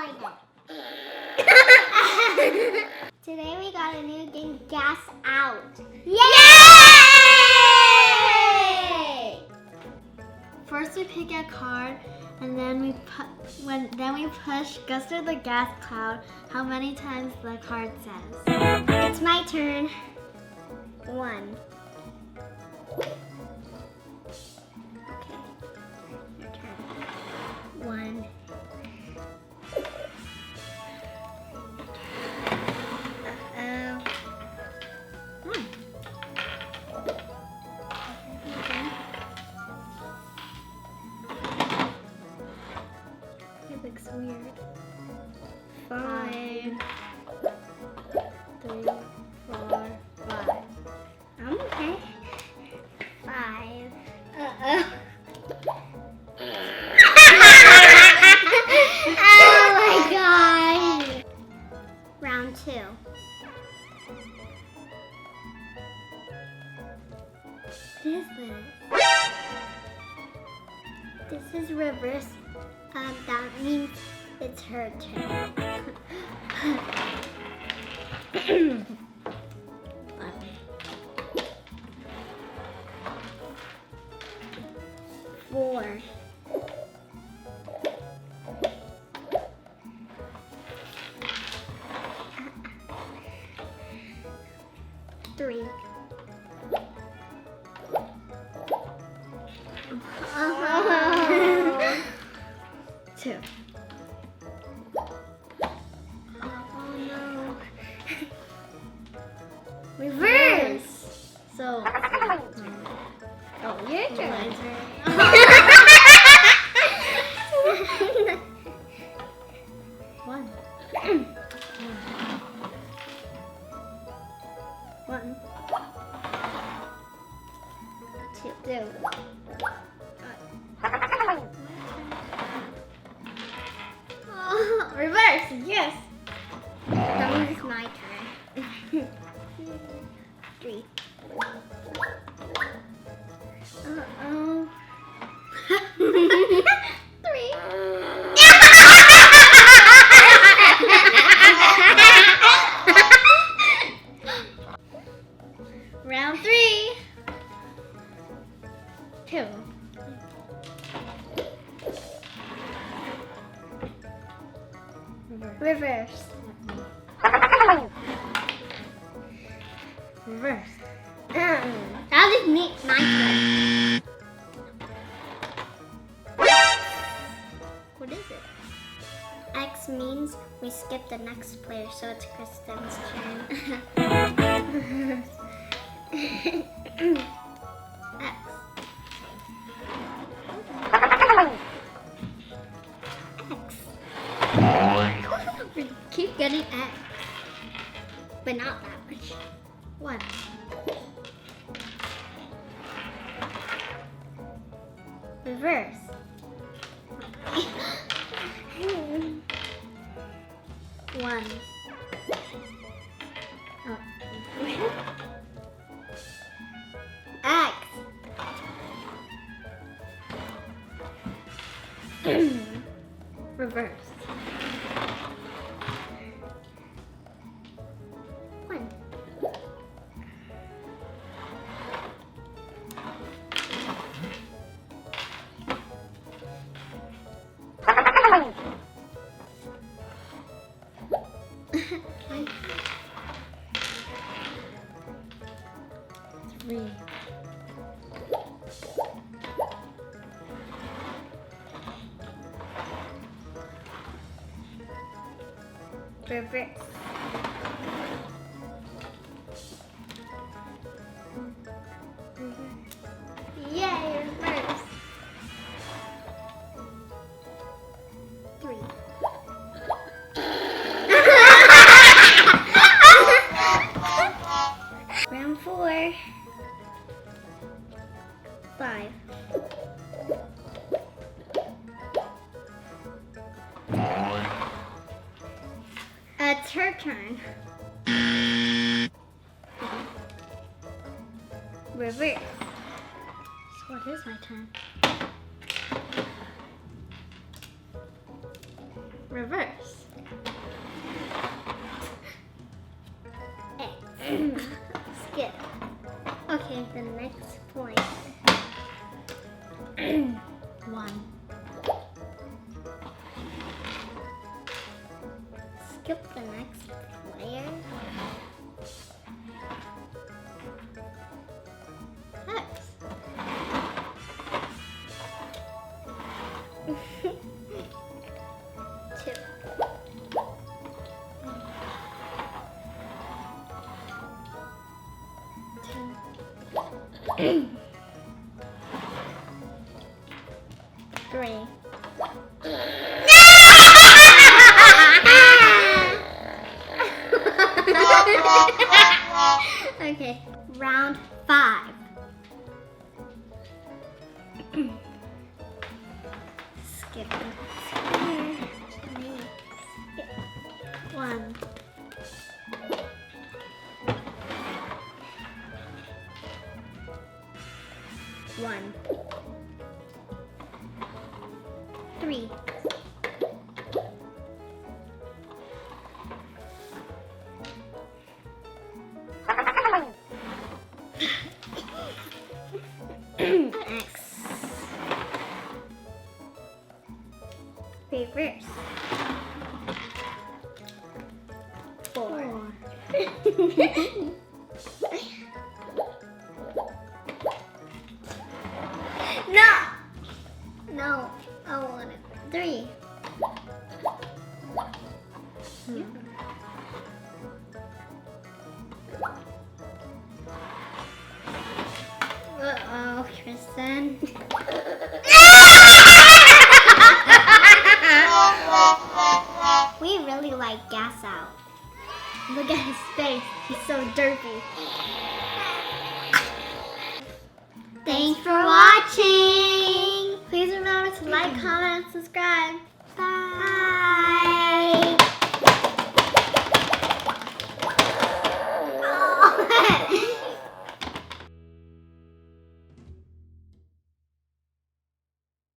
like it. Today we got a new game, Gas Out. Yay! First we pick a card, and then we push Guster the gas cloud how many times the card says. It's my turn. 1. Okay, your turn. 1. It looks weird. 5, 3, 4, 5. I'm okay. 5. Oh my god! Round 2. What is this? This is reverse. That means it's her turn. 4. 3. 2. Oh no. Reverse. So. Oh, your turn. One. 1. 2. Reverse, yes. That means it's my turn. 3. Uh-oh. 3. Round 3. 2. Reverse. Reverse. That is me, my turn. What is it? X means we skip the next player, so it's Kristen's turn. X. We keep getting X, but not that much. 1. Reverse. 1. Oh. X. Reverse. 1. Three. Reverse. Yay, reverse. 3. Round 4. 5. It's her turn. Reverse. So what is my turn? Reverse. Skip. Okay, the next point. 1. Skip the next player. X. Two. Three. Okay, round 5. Skip. 1. 1. 3. 'X. Reverse. 4. No! No, I want it. 3. Uh-oh, Kristen. We really like Gas Out. Look at his face. He's so derpy. Thanks for watching. Please remember to like, comment, and subscribe. Bye.